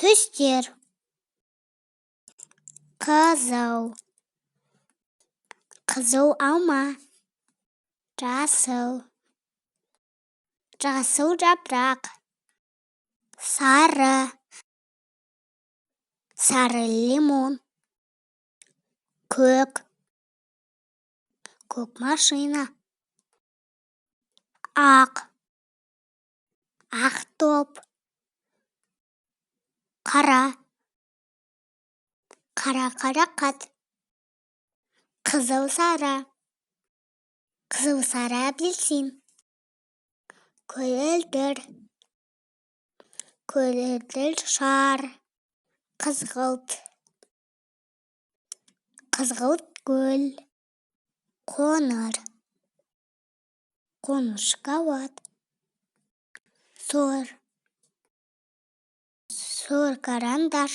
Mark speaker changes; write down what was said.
Speaker 1: Түстер: қызыл, қызыл алма, жасыл, жасыл жапырақ, сары, сары лимон, көк, көк машина, ақ, ақ топ, қара, қара қарақат, қызыл сары апельсин, көлдір, көлдір шар, қызғылт, қызғылт гүл, қоңыр, қоңыр шоколад, сұр, сұр карандаш,